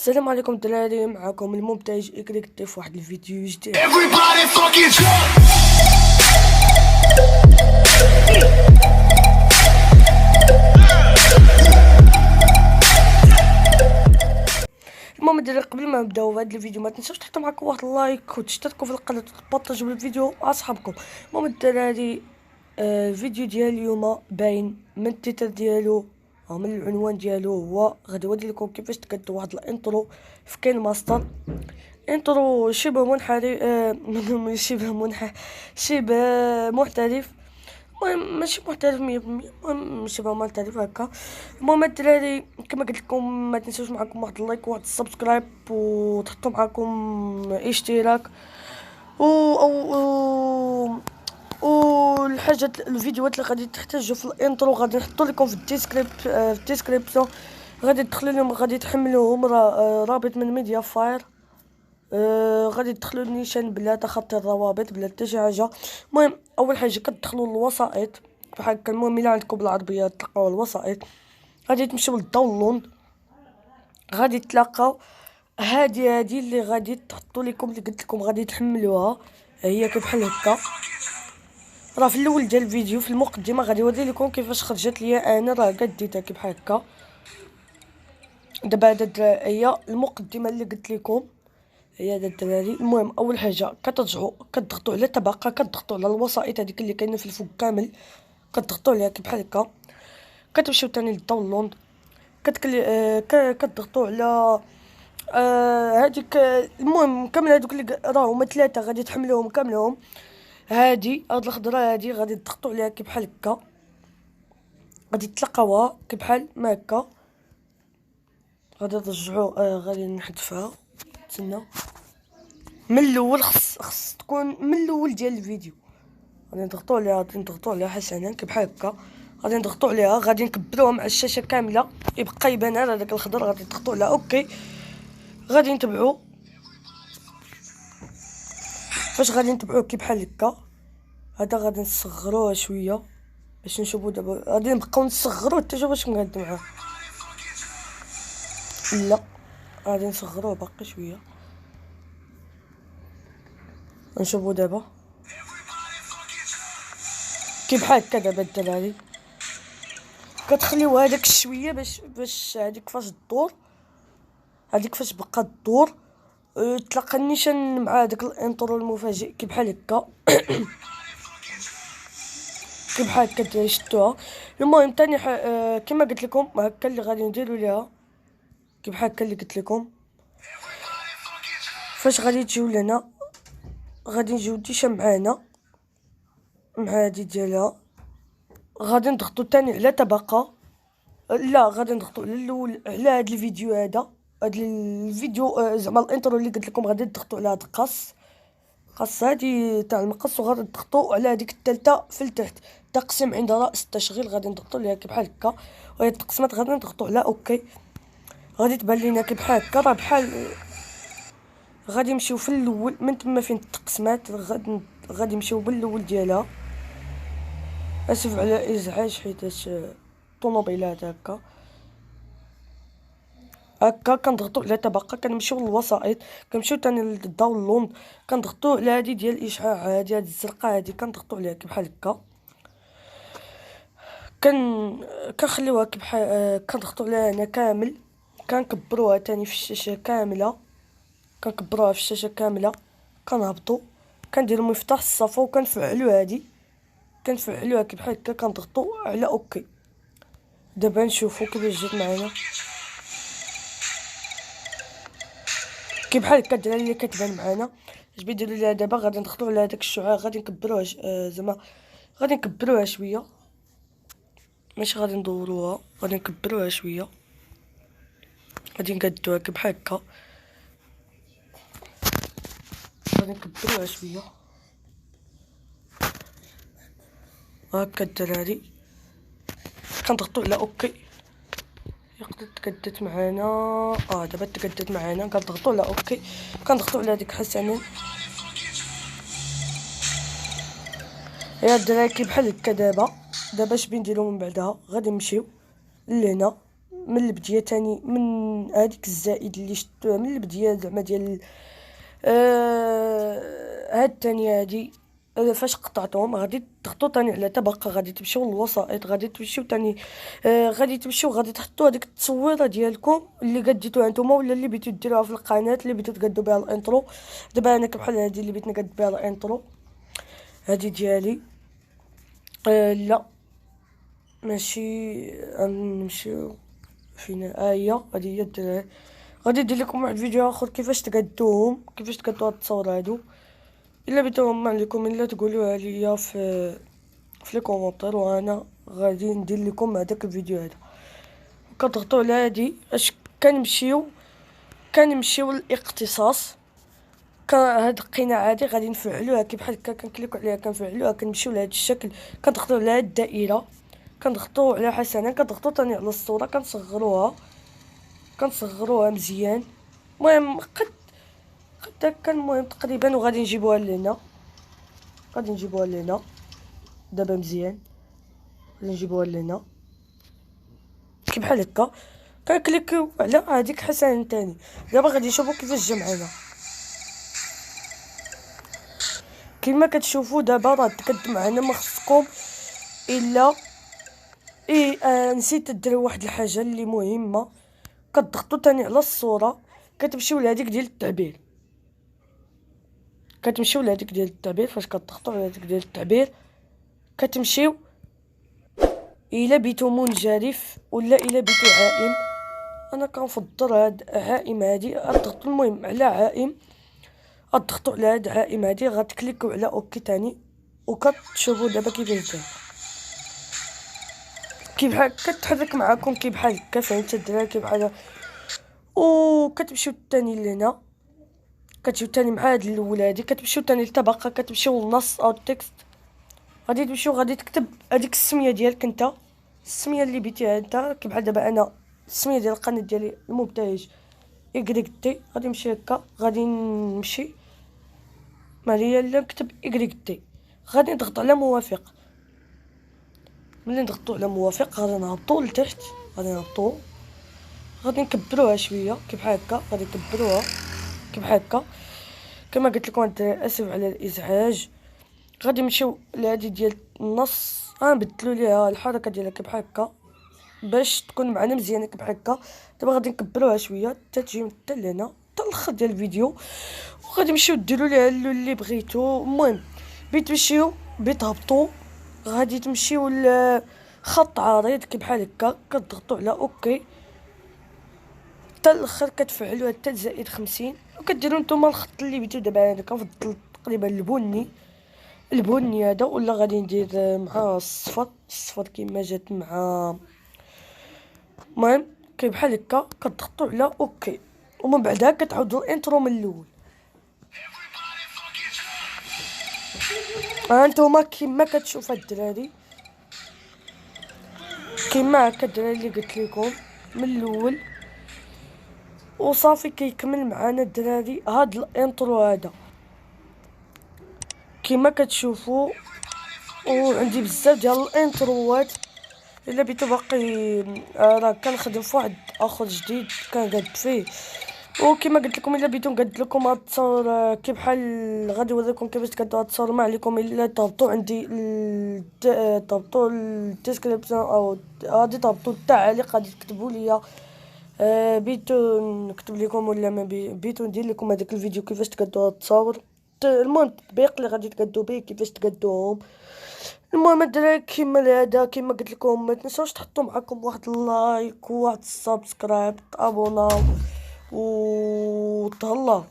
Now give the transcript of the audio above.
السلام عليكم الدراري، معكم الممتاز إكريكتي في واحد الفيديو جديد. المهم الدراري، قبل ما نبداو بهذا الفيديو ما تنساوش تحطوا معكم واحد اللايك وتشتركوا في القناه وتبارطاجوا الفيديو مع اصحابكم. المهم الدراري، الفيديو ديال اليوم باين من التيتر ديالو او من العنوان ديالو، هو غادي نوري لكم كيفاش تقاد واحد الانترو في كين ماستر. انترو شبه منحرف، شبه محترف. المهم ماشي محترف 100%، المهم شبه محترف هكا. المهم الدراري كما قلت لكم ما تنساوش معكم واحد اللايك وواحد السبسكرايب وتحطوا معكم اشتراك والحاجات الفيديوهات اللي غادي تحتاجوا في الانترو غادي نحطوا لكم في الديسكريبسيون. غادي تدخلوا لهم، غادي تحملوهم رابط من ميديا فاير. غادي تدخلوا النيشان بلا تخطي الروابط بلا حتى شي حاجه. المهم اول حاجه كتدخلوا للوسائط بحال هكا. المهم الا عندكم بالعربيه تلقاو الوسائط، غادي تمشيو للداونلود، غادي تلاقاو هادي اللي غادي تحطوا لكم، اللي قلت لكم غادي تحملوها. هي بحال هكا، راه في الاول ديال الفيديو في المقدمه غادي نوري لكم كيفاش خرجت ليا انا، راه قديتها بحال هكا. دابا هذا هي المقدمه اللي قلت لكم، هي هذا الدراري. المهم اول حاجه كترجعوا كتضغطوا على تبقى، كتضغطوا على الوسائط هذيك اللي كاينه في الفوق كامل، كتضغطوا عليها بحال هكا. كتمشيو ثاني للداونلود، كتضغطوا على هذيك. المهم كامل هذوك اللي راهو هما ثلاثه غادي تحملوهم كاملهم. هادي هاد الخضره هادي غادي تضغطوا عليها بحال هكا، غادي تلقاوها بحال ما هكا. غادي ترجعوا غادي نحذفها، تسنى من الاول، خص تكون من الاول ديال الفيديو. غادي نضغطوا عليها حسنا بحال هكا. غادي نضغطوا عليها، غادي نكبروها مع الشاشه كامله، يبقى يبان غير هذاك الخضر. غادي تضغطوا على اوكي. غادي نتبعوا فاش غادي نتبعوا بحال هكا. هذا غادي نصغروه شويه باش نشوفوا. دابا غادي نبقاو نصغروه حتى شوف واش نقاد معاه. لا غادي نصغروه باقي شويه، نشوفوا دابا بحال هكا. دابا الدراري كتخليو هذاك الشويه باش هذيك فاش الدور، هذيك فاش بقى الدور تلقى النيشان مع هذاك الانترو المفاجئ بحال هكا. بحال هكا شفتوها. المهم ثاني كما قلت لكم هكا اللي غادي نديروا ليها بحال هكا اللي قلت لكم. فاش غادي تجيو لهنا غادي نجيو ديشا معانا مع هادي ديالها. غادي نضغطوا ثاني على تبقى، لا غادي نضغطوا على الاول على هذا الفيديو. هذا الفيديو زعما الانترو اللي قلت لكم، غادي تضغطوا على هذا قص هذه تاع المقص، وغادي تضغطوا على هذيك الثالثه في التحت، تقسيم عند راس التشغيل. غادي نضغطوا عليها بحال هكا، وهي التقسيمات غادي نضغطوا على اوكي. غادي تبان لينا بحال هكا، راه بحال غادي نمشيو في الاول من تما فين التقسيمات. غادي نمشيو بالاول ديالها. اسف على الازعاج حيتاش طوموبيلات هكا. كنضغطوا على تبقى، كنمشيو للوسائط، كنمشيو ثاني للداونلود، كنضغطوا على هذه ديال الاشعاع، هذه الزرقاء هذه كنضغطوا عليها بحال هكا. كنخليوها بحال كنضغطوا عليها هنا كامل. كنكبروها ثاني في الشاشه كامله، كنكبروها في الشاشه كامله. كنهبطوا كنديروا مفتاح الصفا وكنفعلوا هذه، كنفعلوها بحال هكا. كنضغطوا على اوكي. دابا نشوفوا كيفاش جات معنا بحال هكا الدراري اللي كتبان معنا. اش بيديروا ليها دابا؟ غادي نضغطوا على هذاك الشعاع، غادي نكبروها زعما غادي نكبروها شويه، ماشي غادي ندوروها، غادي نكبروها شويه. غادي نقادوها بحال هكا، غادي نكبروها شويه هكا الدراري. كنضغطوا على اوكي. يقدر تقدت معنا، دابا تقدت معنا. كنضغطوا على اوكي، كنضغطوا على ديك حسنا. يا الدراري بحال هكا. دابا اش بنديرو من بعدها؟ غادي نمشيو لهنا من البدايه تاني، من هذيك الزائد اللي شفتوها من البدايه زعما ديال هاد الثانيه هادي. فاش قطعتهم غادي تضغطوا تاني على طبقه، غادي تمشيو للوسائط، غادي تمشيو تاني غادي تمشيو غادي تحطوا هذيك التصويره ديالكم اللي قديتوها نتوما ولا اللي بغيتو ديروها في القناه اللي بغيتو تقادو بها الانترو. دابا انا بحال هادي اللي بغيت نقاد بها الانترو هادي ديالي. لا ماشي غنمشيو فين هي هادي هي الدراري. غادي ندير لكم واحد الفيديو اخر كيفاش تقادوهم، كيفاش تقادو هاد التصاور هادو. الا بغيتوهم عليكم الا تقولوها ليا في لي كومونتير وانا غادي ندير لكم هذاك الفيديو هذا. كتضغطوا على هادي اش كنمشيو للاختصاص. هاد القناع هادي غادي نفعلوها كي بحال هكا، كنكليكو عليها كنفعلوها، كنمشيو لهاد الشكل، كنضغطوا على هاد الدائره، كنضغطوا على حسنا، كنضغطوا ثاني على الصوره، كنصغروها مزيان. المهم قد هكا، المهم تقريبا. وغادي نجيبوها لهنا، دابا مزيان. غادي نجيبوها لهنا كي بحال هكا، كنكليكيو على هذيك حسنا تاني. دابا غادي نشوفوا كيفاش جا معنا. كما كتشوفوا دابا راه تقد معنا. ما خصكم الا نسيت ديروا واحد الحاجه اللي مهمه. كتضغطوا تاني على الصوره، كتمشيو لهاديك ديال التعبير، فاش كتضغطوا على هذيك ديال التعبير كتمشيو الا بيتو منجرف ولا الا بيتو عائم. انا كنفضل هاد عائم هادي. اضغط المهم على عائم، اضغطوا على هاد عائم هادي، غتكليكوا على اوكي تاني، وكتشوفوا دابا كيفاش داير. كي بحال كتحرك معاكم كي بحال هكا، فهمت الدراري؟ كي بحال وكتمشيو تاني لهنا، كتمشيو تاني مع هاد الاول هادي، كتمشيو تاني للطبقه، كتمشيو للنص او التكست. غادي تمشيو غادي تكتب هذيك السميه ديالك انت، السميه اللي بيتيها انت. كي بحال دابا انا السميه ديال القناه ديالي المبتهج اكريك تي. غادي نمشي هكا، غادي نمشي ماليا لا نكتب اكريك تي. غادي نضغط على موافق. ملي نضغطوا على موافق غادي نهبطوا لتحت، غادي نكبروها شويه كي بحال هكا، غادي نكبروها كي بحال هكا. كما قلت لكم اسف على الازعاج. غادي نمشيو لهادي ديال النص، غنبدلوا ليها الحركه ديالها كي بحال هكا باش تكون معنا مزيانه كي بحال هكا. دابا غادي نكبروها شويه حتى تجي حتى لهنا، حتى الاخر ديال الفيديو. وغادي نمشيو ديروا ليها اللي بغيتو. المهم بتمشيو بتهبطوا، غادي تمشيو لخط عريض كي بحال هكا، كتضغطوا على اوكي حتى الاخر، كتفعلوها حتى زائد 50 وكديروا نتوما الخط اللي بغيتو. دابا انا كنفضل تقريبا البني هذا، ولا غادي ندير مع الصفر كيما جات مع. المهم كي بحال هكا كتضغطوا على اوكي، ومن بعدها كتعاودوا الانترو من الاول. هانتوما كيما كتشوف الدراري، كيما هكا الدراري اللي قلت لكم من الاول. وصافي كيكمل معنا الدراري هاد الانترو هذا كيما كتشوفوا. وعندي بزاف ديال الانتروات الا بيتو باقي راه كنخدم في واحد اخر جديد كنقاد فيه. وكما قلت لكم الا بيتو نقاد لكم هاد التصاور كي بحال غادي نوريكم كيفاش تقادو هاد التصاور. ما عليكم الا تهبطوا عندي تهبطوا الديسكريبسيون او غادي تهبطوا التعاليق، غادي تكتبوا لي بيتو نكتب لكم ولا ما بيتو ندير لكم هذاك الفيديو كيفاش تقادو هاد التصاور. المهم التطبيق اللي غادي تقادو به كيفاش تقادوهم. المهم الدراري كيما هذا كيما قلت لكم ما تنساوش تحطوا معكم واحد اللايك وواحد السبسكرايب، تابوناو وتهلاو.